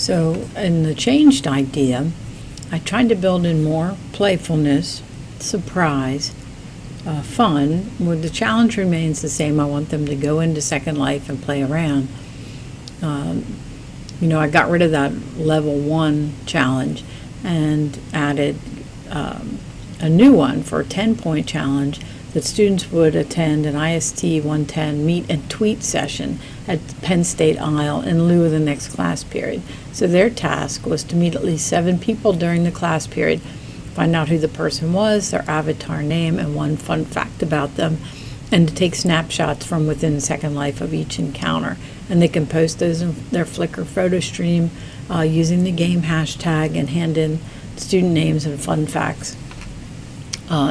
So in the changed idea, I tried to build in more playfulness, surprise, fun, where the challenge remains the same. I want them to go into Second Life and play around. I got rid of that level 1 challenge and added a new one for a 10-point challenge that students would attend an IST 110 meet and tweet session at Penn State Isle in lieu of the next class period. So their task was to meet at least 7 people during the class period, find out who the person was, their avatar name, and one fun fact about them, and to take snapshots from within Second Life of each encounter. And they can post those in their Flickr photo stream using the game hashtag and hand in student names and fun facts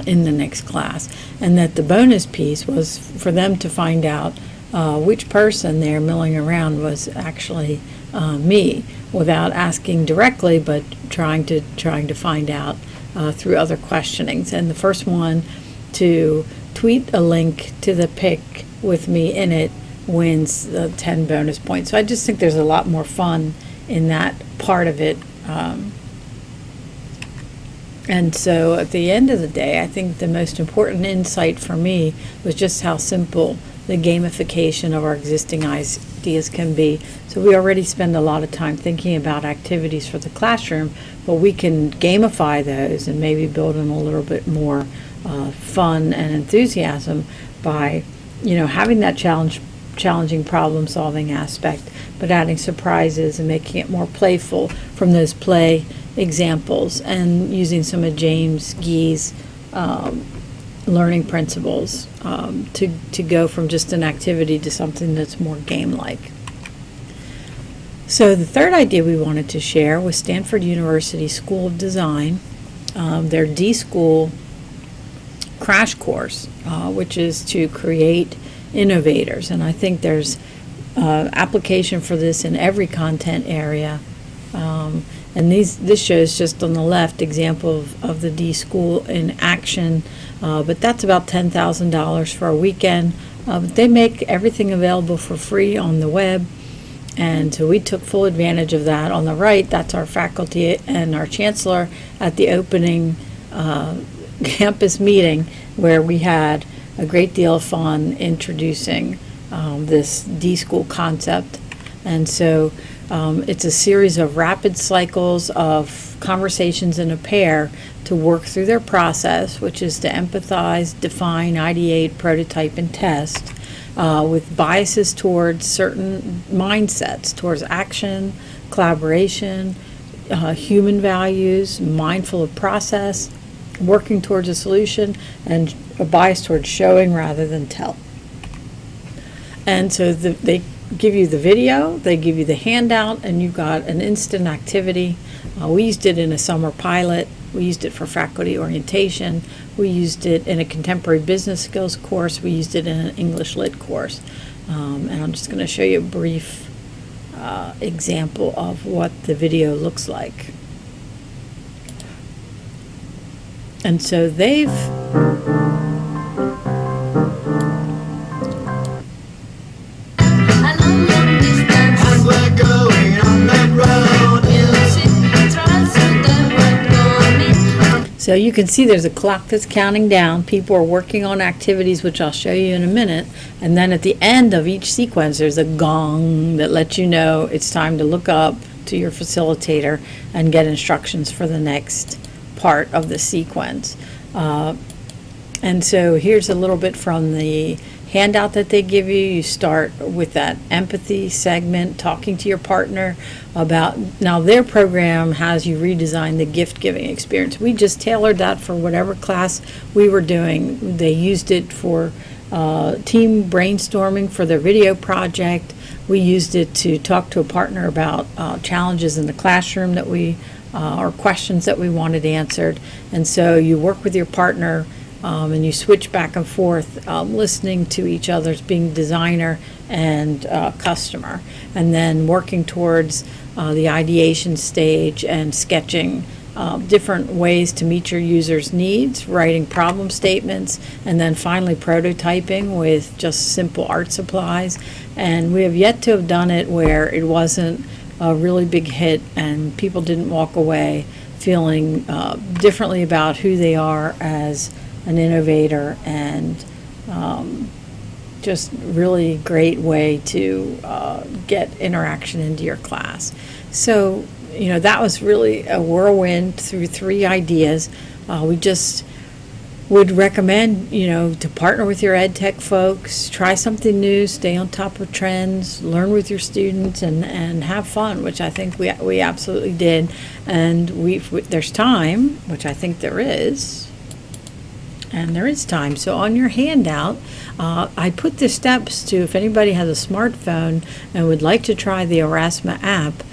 in the next class. And that the bonus piece was for them to find out which person they're milling around was actually me, without asking directly, but trying to find out through other questionings. And the first one to tweet a link to the pic with me in it wins the 10 bonus points. So I just think there's a lot more fun in that part of it. And so at the end of the day, I think the most important insight for me was just how simple the gamification of our existing ideas can be. So we already spend a lot of time thinking about activities for the classroom, but we can gamify those and maybe build in a little bit more fun and enthusiasm by, having that challenging problem-solving aspect, but adding surprises and making it more playful from those play examples and using some of James Gee's learning principles to go from just an activity to something that's more game-like. So the third idea we wanted to share was Stanford University School of Design, their D-School crash course, which is to create innovators. And I think there's application for this in every content area. And this shows just on the left example of the D-School in action, but that's about $10,000 for a weekend. But they make everything available for free on the web, and so we took full advantage of that. On the right, that's our faculty and our chancellor at the opening campus meeting, where we had a great deal of fun introducing this D-School concept. And so it's a series of rapid cycles of conversations in a pair to work through their process, which is to empathize, define, ideate, prototype, and test, with biases towards certain mindsets, towards action, collaboration, human values, mindful of process, working towards a solution, and a bias towards showing rather than tell. And so they give you the video, they give you the handout, and you've got an instant activity. We used it in a summer pilot. We used it for faculty orientation. We used it in a contemporary business skills course. We used it in an English Lit course. And I'm just going to show you a brief example of what the video looks like. And so they've So you can see there's a clock that's counting down. People are working on activities, which I'll show you in a minute. And then at the end of each sequence, there's a gong that lets you know it's time to look up to your facilitator and get instructions for the next part of the sequence. And so here's a little bit from the handout that they give you. You start with that empathy segment, talking to your partner about, now their program has you redesign the gift giving experience. We just tailored that for whatever class we were doing. They used it for team brainstorming for their video project. We used it to talk to a partner about challenges in the classroom that or questions that we wanted answered. And so you work with your partner and you switch back and forth, listening to each other's, being designer and customer, and then working towards the ideation stage and sketching different ways to meet your users' needs, writing problem statements, and then finally prototyping with just simple art supplies. And we have yet to have done it where it wasn't a really big hit, and people didn't walk away feeling differently about who they are as an innovator, and just really great way to get interaction into your class. So, that was really a whirlwind through 3 ideas. We just would recommend, to partner with your ed tech folks, try something new, stay on top of trends, learn with your students, and have fun, which I think we absolutely did. And there's time, which I think there is. And there is time. So on your handout, I put the steps to, if anybody has a smartphone and would like to try the Aurasma app,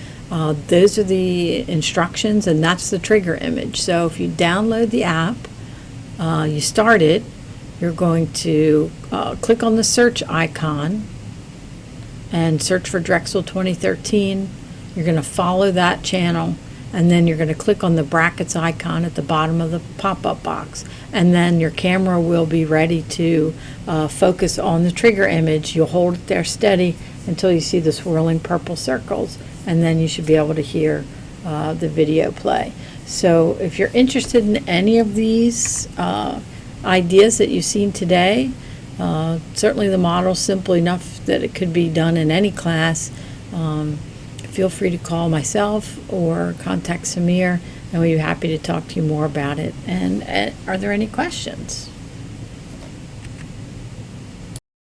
those are the instructions, and that's the trigger image. So if you download the app, you start it, you're going to click on the search icon and search for Drexel 2013. You're going to follow that channel, and then you're going to click on the brackets icon at the bottom of the pop-up box, and then your camera will be ready to focus on the trigger image. You'll hold it there steady until you see the swirling purple circles, and then you should be able to hear the video play. So if you're interested in any of these ideas that you've seen today, certainly the model's simple enough that it could be done in any class. Feel free to call myself or contact Samir, and we'd be happy to talk to you more about it. And are there any questions?